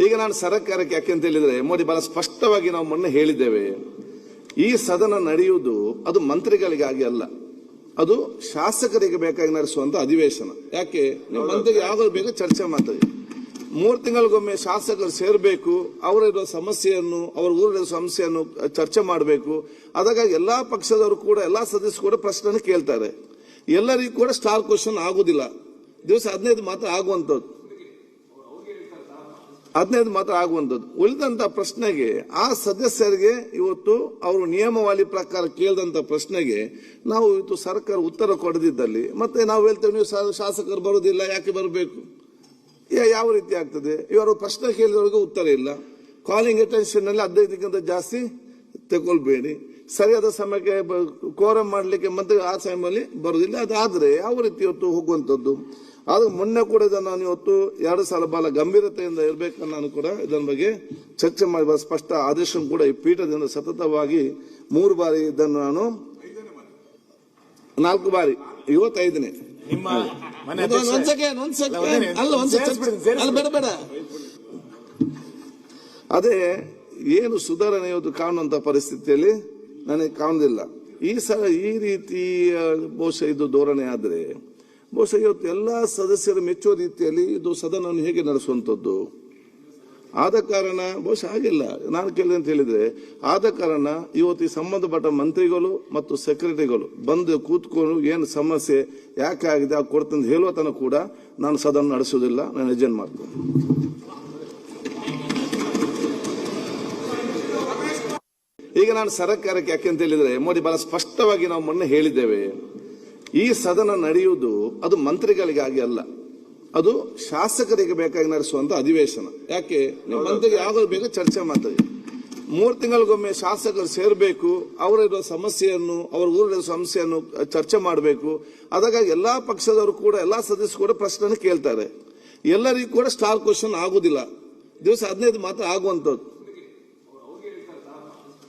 ಈಗ ನಾನು ಸರ್ಕಾರಕ್ಕೆ ಯಾಕೆಂತ ಹೇಳಿದ್ರೆ ಮೋದಿ ಬಹಳ ಸ್ಪಷ್ಟವಾಗಿ ನಾವು ಮೊನ್ನೆ ಹೇಳಿದ್ದೇವೆ, ಈ ಸದನ ನಡೆಯುವುದು ಅದು ಮಂತ್ರಿಗಳಿಗಾಗಿ ಅಲ್ಲ, ಅದು ಶಾಸಕರಿಗೆ ಬೇಕಾಗಿ ನಡೆಸುವಂತ ಅಧಿವೇಶನ. ಯಾಕೆ ನೀವು ಮಂತ್ರಿಗೆ ಯಾವಾಗ ಬೇಕು ಚರ್ಚೆ ಮಾಡ್ತೀವಿ. 3 ತಿಂಗಳಿಗೊಮ್ಮೆ ಶಾಸಕರು ಸೇರಬೇಕು, ಅವರಿರೋ ಸಮಸ್ಯೆಯನ್ನು, ಅವರ ಊರಿನ ಸಮಸ್ಯೆಯನ್ನು ಚರ್ಚೆ ಮಾಡಬೇಕು. ಅದಕ್ಕಾಗಿ ಎಲ್ಲಾ ಪಕ್ಷದವರು ಕೂಡ, ಎಲ್ಲಾ ಸದಸ್ಯರು ಕೂಡ ಪ್ರಶ್ನೆ ಕೇಳ್ತಾರೆ. ಎಲ್ಲರಿಗೂ ಕೂಡ ಸ್ಟಾರ್ ಕ್ವಶನ್ ಆಗುದಿಲ್ಲ. ದಿವಸ 15 ಮಾತ್ರ ಆಗುವಂತದ್ದು, 15 ಮಾತ್ರ ಆಗುವಂತದ್ದು. ಉಳಿದಂತ ಪ್ರಶ್ನೆಗೆ ಆ ಸದಸ್ಯರಿಗೆ ಇವತ್ತು ಅವರು ನಿಯಮಾವಳಿ ಪ್ರಕಾರ ಕೇಳಿದಂತ ಪ್ರಶ್ನೆಗೆ ನಾವು ಇವತ್ತು ಸರ್ಕಾರ ಉತ್ತರ ಕೊಡದಿದ್ದಲ್ಲಿ ಮತ್ತೆ ನಾವು ಹೇಳ್ತೇವೆ ನೀವು ಶಾಸಕರು ಬರುವುದಿಲ್ಲ, ಯಾಕೆ ಬರಬೇಕು, ಯಾವ ರೀತಿ ಆಗ್ತದೆ? ಇವರು ಪ್ರಶ್ನೆ ಕೇಳಿದವರೆಗೂ ಉತ್ತರ ಇಲ್ಲ. ಕಾಲಿಂಗ್ ಅಟೆನ್ಷನ್ ನಲ್ಲಿ 15ಕ್ಕಿಂತ ಜಾಸ್ತಿ ತಗೊಳ್ಬೇಡಿ. ಸರಿಯಾದ ಸಮಯಕ್ಕೆ ಕೋರಂ ಮಾಡಲಿಕ್ಕೆ ಮತ್ತೆ ಆ ಸಮಯದಲ್ಲಿ ಬರುವುದಿಲ್ಲ. ಅದಾದ್ರೆ ಯಾವ ರೀತಿ ಇವತ್ತು ಹೋಗುವಂತದ್ದು? ಅದು ಮೊನ್ನೆ ಕೂಡ ನಾನು ಇವತ್ತು 2 ಸಲ ಬಹಳ ಗಂಭೀರತೆಯಿಂದ ಇರಬೇಕನ್ನ ನಾನು ಕೂಡ ಇದರ ಬಗ್ಗೆ ಚರ್ಚೆ ಮಾಡಿ ಸ್ಪಷ್ಟ ಆದೇಶ ಕೂಡ ಈ ಪೀಠದಿಂದ ಸತತವಾಗಿ 3 ಬಾರಿ ಇದನ್ನು ನಾನು 4 ಬಾರಿ 55ನೇ ಬೇಡ ಅದೇ ಏನು ಸುಧಾರಣೆ ಇವತ್ತು ಕಾಣುವಂತ ಪರಿಸ್ಥಿತಿಯಲ್ಲಿ ನನಗೆ ಕಾಣುದಿಲ್ಲ. ಈ ಸಲ ಈ ರೀತಿ ಬಹುಶಃ ಇದು ಧೋರಣೆ ಆದ್ರೆ ಬಹುಶಃ ಇವತ್ತು ಎಲ್ಲಾ ಸದಸ್ಯರು ಮೆಚ್ಚುವ ರೀತಿಯಲ್ಲಿ ಇದು ಸದನವನ್ನು ಹೇಗೆ ನಡೆಸುವಂತದ್ದು? ಆದ ಕಾರಣ ಬಹುಶಃ ಆಗಿಲ್ಲ. ನಾನು ಕೇಳಿದೆ ಅಂತ ಹೇಳಿದ್ರೆ, ಆದ ಕಾರಣ ಇವತ್ತು ಈ ಸಂಬಂಧಪಟ್ಟ ಮಂತ್ರಿಗಳು ಮತ್ತು ಸೆಕ್ರೆಟರಿಗಳು ಬಂದು ಕೂತ್ಕೊಂಡು ಏನು ಸಮಸ್ಯೆ ಯಾಕೆ ಆಗಿದೆ ಆ ಕೊಡ್ತಂದು ಹೇಳುವ ತನಕ ಕೂಡ ನಾನು ಸದನ ನಡೆಸುವುದಿಲ್ಲ, ನಾನು ಎಜೆಂಡ್ ಮಾಡ್ತೇನೆ. ಈಗ ನಾನು ಸರ್ಕಾರಕ್ಕೆ ಯಾಕೆಂತ ಹೇಳಿದ್ರೆ ಮೋದಿ ಬಹಳ ಸ್ಪಷ್ಟವಾಗಿ ನಾವು ಮೊನ್ನೆ ಹೇಳಿದ್ದೇವೆ, ಈ ಸದನ ನಡೆಯುವುದು ಅದು ಮಂತ್ರಿಗಳಿಗಾಗಿ ಅಲ್ಲ, ಅದು ಶಾಸಕರಿಗೆ ಬೇಕಾಗಿ ನಡೆಸುವಂತ ಅಧಿವೇಶನ. ಯಾಕೆ ನೀವು ಮಂತ್ರಿಗೆ ಯಾವಾಗ ಬೇಕು ಚರ್ಚೆ ಮಾಡ್ತೀವಿ. 3 ತಿಂಗಳಿಗೊಮ್ಮೆ ಶಾಸಕರು ಸೇರಬೇಕು, ಅವರಿರೋ ಸಮಸ್ಯೆಯನ್ನು, ಅವರ ಊರಿನ ಸಮಸ್ಯೆಯನ್ನು ಚರ್ಚೆ ಮಾಡಬೇಕು. ಅದಕ್ಕಾಗಿ ಎಲ್ಲಾ ಪಕ್ಷದವರು ಕೂಡ, ಎಲ್ಲಾ ಸದಸ್ಯರು ಕೂಡ ಪ್ರಶ್ನೆ ಕೇಳ್ತಾರೆ. ಎಲ್ಲರಿಗೂ ಕೂಡ ಸ್ಟಾರ್ ಕ್ವಶನ್ ಆಗುದಿಲ್ಲ. ದಿವಸ 15 ಮಾತ್ರ ಆಗುವಂತದ್ದು,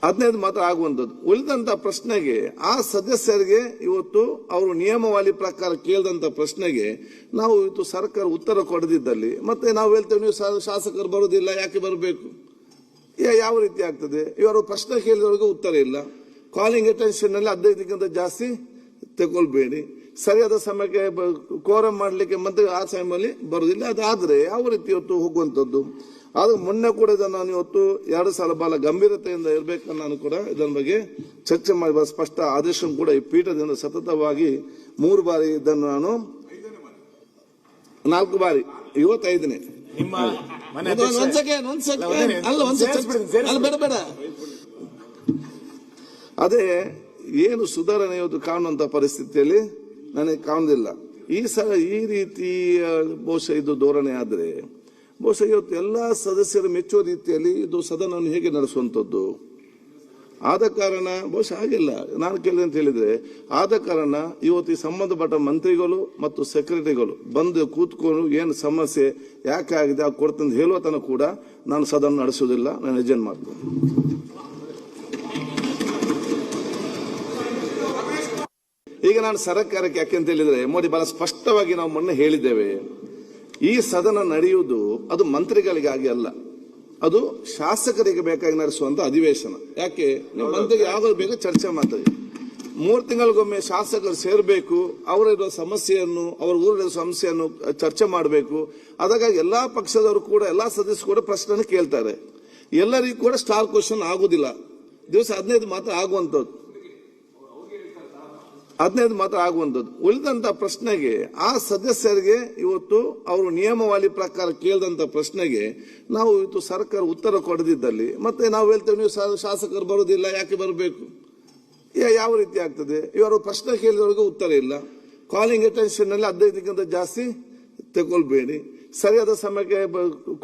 15 ಮಾತ್ರ ಆಗುವಂತದ್ದು. ಉಳಿದಂತ ಪ್ರಶ್ನೆಗೆ ಆ ಸದಸ್ಯರಿಗೆ ಇವತ್ತು ಅವರು ನಿಯಮಾವಳಿ ಪ್ರಕಾರ ಕೇಳಿದಂತ ಪ್ರಶ್ನೆಗೆ ನಾವು ಇವತ್ತು ಸರ್ಕಾರ ಉತ್ತರ ಕೊಡದಿದ್ದಲ್ಲಿ ಮತ್ತೆ ನಾವು ಹೇಳ್ತೇವೆ ನೀವು ಶಾಸಕರು ಬರುವುದಿಲ್ಲ, ಯಾಕೆ ಬರಬೇಕು, ಯಾವ ರೀತಿ ಆಗ್ತದೆ? ಇವರು ಪ್ರಶ್ನೆ ಕೇಳಿದವರೆಗೂ ಉತ್ತರ ಇಲ್ಲ. ಕಾಲಿಂಗ್ ಅಟೆನ್ಷನ್ ನಲ್ಲಿ 15ಕ್ಕಿಂತ ಜಾಸ್ತಿ ತಗೊಳ್ಬೇಡಿ. ಸರಿಯಾದ ಸಮಯಕ್ಕೆ ಕೋರಂ ಮಾಡಲಿಕ್ಕೆ ಮತ್ತೆ ಆ ಸಮಯದಲ್ಲಿ ಬರುವುದಿಲ್ಲ. ಅದಾದ್ರೆ ಯಾವ ರೀತಿ ಇವತ್ತು ಹೋಗುವಂತದ್ದು? ಅದು ಮೊನ್ನೆ ಕೂಡ ನಾನು ಇವತ್ತು 2 ಸಲ ಬಹಳ ಗಂಭೀರತೆಯಿಂದ ಇರಬೇಕನ್ನ ನಾನು ಕೂಡ ಇದರ ಬಗ್ಗೆ ಚರ್ಚೆ ಮಾಡಿ ಸ್ಪಷ್ಟ ಆದೇಶ ಕೂಡ ಈ ಪೀಠದಿಂದ ಸತತವಾಗಿ 3 ಬಾರಿ ಇದನ್ನು ನಾನು 4 ಬಾರಿ 55ನೇ ಬೇಡ ಅದೇ ಏನು ಸುಧಾರಣೆ ಇವತ್ತು ಕಾಣುವಂತ ಪರಿಸ್ಥಿತಿಯಲ್ಲಿ ನನಗೆ ಕಾಣುದಿಲ್ಲ. ಈ ಸಲ ಈ ರೀತಿ ಬಹುಶಃ ಇದು ಧೋರಣೆ ಆದ್ರೆ ಬಹುಶಃ ಇವತ್ತು ಎಲ್ಲಾ ಸದಸ್ಯರು ಮೆಚ್ಚುವ ರೀತಿಯಲ್ಲಿ ಇದು ಸದನವನ್ನು ಹೇಗೆ ನಡೆಸುವಂತದ್ದು? ಆದ ಕಾರಣ ಬಹುಶಃ ಆಗಿಲ್ಲ. ನಾನು ಕೇಳಿದೆ ಅಂತ ಹೇಳಿದ್ರೆ, ಆದ ಕಾರಣ ಇವತ್ತು ಈ ಸಂಬಂಧಪಟ್ಟ ಮಂತ್ರಿಗಳು ಮತ್ತು ಸೆಕ್ರೆಟರಿಗಳು ಬಂದು ಕೂತ್ಕೊಂಡು ಏನು ಸಮಸ್ಯೆ ಯಾಕೆ ಆಗಿದೆ ಆ ಕೊಡ್ತಂದು ಹೇಳುವ ತನಕ ಕೂಡ ನಾನು ಸದನ ನಡೆಸುವುದಿಲ್ಲ, ನಾನು ಎಜೆಂಡ್ ಮಾಡ್ತೇನೆ. ಈಗ ನಾನು ಸರ್ಕಾರಕ್ಕೆ ಯಾಕೆಂತ ಹೇಳಿದ್ರೆ ಮೋದಿ ಬಹಳ ಸ್ಪಷ್ಟವಾಗಿ ನಾವು ಮೊನ್ನೆ ಹೇಳಿದ್ದೇವೆ, ಈ ಸದನ ನಡೆಯುವುದು ಅದು ಮಂತ್ರಿಗಳಿಗಾಗಿ ಅಲ್ಲ, ಅದು ಶಾಸಕರಿಗೆ ಬೇಕಾಗಿ ನಡೆಸುವಂತ ಅಧಿವೇಶನ. ಯಾಕೆ ನೀವು ಮಂತ್ರಿಗೆ ಯಾವಾಗ ಬೇಕು ಚರ್ಚೆ ಮಾಡ್ತೀವಿ. 3 ತಿಂಗಳಿಗೊಮ್ಮೆ ಶಾಸಕರು ಸೇರಬೇಕು, ಅವರಿರೋ ಸಮಸ್ಯೆಯನ್ನು, ಅವರ ಊರಿನ ಸಮಸ್ಯೆಯನ್ನು ಚರ್ಚೆ ಮಾಡಬೇಕು. ಅದಕ್ಕಾಗಿ ಎಲ್ಲಾ ಪಕ್ಷದವರು ಕೂಡ, ಎಲ್ಲಾ ಸದಸ್ಯರು ಕೂಡ ಪ್ರಶ್ನೆ ಕೇಳ್ತಾರೆ. ಎಲ್ಲರಿಗೂ ಕೂಡ ಸ್ಟಾರ್ ಕ್ವಶನ್ ಆಗುದಿಲ್ಲ. ದಿವಸ 15 ಮಾತ್ರ ಆಗುವಂತದ್ದು, 15 ಮಾತ್ರ ಆಗುವಂತದ್ದು. ಉಳಿದಂತ ಪ್ರಶ್ನೆಗೆ ಆ ಸದಸ್ಯರಿಗೆ ಇವತ್ತು ಅವರು ನಿಯಮಾವಳಿ ಪ್ರಕಾರ ಕೇಳಿದಂತ ಪ್ರಶ್ನೆಗೆ ನಾವು ಇವತ್ತು ಸರ್ಕಾರ ಉತ್ತರ ಕೊಡದಿದ್ದಲ್ಲಿ ಮತ್ತೆ ನಾವು ಹೇಳ್ತೇವೆ ನೀವು ಶಾಸಕರು ಬರುವುದಿಲ್ಲ, ಯಾಕೆ ಬರಬೇಕು, ಯಾವ ರೀತಿ ಆಗ್ತದೆ? ಇವರು ಪ್ರಶ್ನೆ ಕೇಳಿದವರೆಗೂ ಉತ್ತರ ಇಲ್ಲ. ಕಾಲಿಂಗ್ ಅಟೆನ್ಷನ್ ನಲ್ಲಿ 15ಕ್ಕಿಂತ ಜಾಸ್ತಿ ತಗೊಳ್ಬೇಡಿ. ಸರಿಯಾದ ಸಮಯಕ್ಕೆ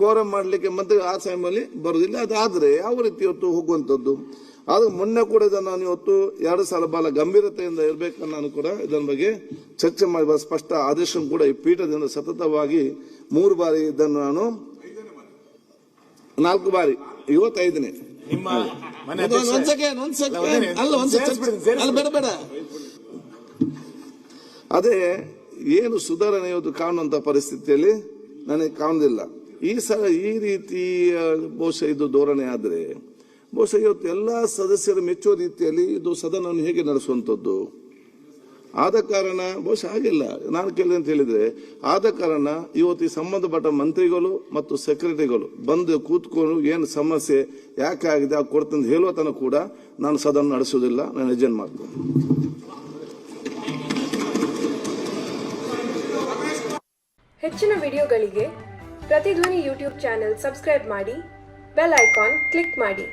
ಕೋರಂ ಮಾಡಲಿಕ್ಕೆ ಮತ್ತೆ ಆ ಸಮಯದಲ್ಲಿ ಬರುವುದಿಲ್ಲ. ಅದಾದ್ರೆ ಯಾವ ರೀತಿ ಇವತ್ತು ಹೋಗುವಂತದ್ದು? ಅದು ಮೊನ್ನೆ ಕೂಡ ನಾನು ಇವತ್ತು 2 ಸಲ ಬಹಳ ಗಂಭೀರತೆಯಿಂದ ಇರಬೇಕನ್ನ ನಾನು ಕೂಡ ಇದರ ಬಗ್ಗೆ ಚರ್ಚೆ ಮಾಡಿ ಸ್ಪಷ್ಟ ಆದೇಶ ಕೂಡ ಈ ಪೀಠದಿಂದ ಸತತವಾಗಿ 3 ಬಾರಿ ಇದನ್ನು ನಾನು 4 ಬಾರಿ 55ನೇ ಬೇಡ ಅದೇ ಏನು ಸುಧಾರಣೆ ಇವತ್ತು ಕಾಣುವಂತ ಪರಿಸ್ಥಿತಿಯಲ್ಲಿ ನನಗೆ ಕಾಣುದಿಲ್ಲ. ಈ ರೀತಿ ಬಹುಶಃ ಇದು ಧೋರಣೆ ಆದರೆ ಬಹುಶಃ ಇವತ್ತು ಎಲ್ಲಾ ಸದಸ್ಯರು ಮೆಚ್ಚುವ ರೀತಿಯಲ್ಲಿ ಇದು ಸದನವನ್ನು ಹೇಗೆ ನಡೆಸುವಂಥದ್ದು? ಆದ ಕಾರಣ ಬಹುಶಃ ಆಗಿಲ್ಲ. ನಾನು ಕೇಳಿದೆ ಅಂತ ಹೇಳಿದ್ರೆ, ಆದ ಕಾರಣ ಇವತ್ತು ಈ ಸಂಬಂಧಪಟ್ಟ ಮಂತ್ರಿಗಳು ಮತ್ತು ಸೆಕ್ರೆಟರಿಗಳು ಬಂದು ಕೂತ್ಕೊಂಡು ಏನು ಸಮಸ್ಯೆ ಯಾಕೆ ಆಗಿದೆ ಕೊಡ್ತಂತ ಹೇಳುವ ತನಕ ಕೂಡ ನಾನು ಸದನ ನಡೆಸುವುದಿಲ್ಲ, ನಾನು ಎಜೆಂಡ್ ಮಾಡ್ತೇನೆ. ಹೆಚ್ಚಿನ ವಿಡಿಯೋಗಳಿಗೆ ಪ್ರತಿಧ್ವನಿ ಯೂಟ್ಯೂಬ್ ಚಾನೆಲ್ ಸಬ್ಸ್ಕ್ರೈಬ್ ಮಾಡಿ, ಬೆಲ್ ಐಕಾನ್ ಕ್ಲಿಕ್ ಮಾಡಿ.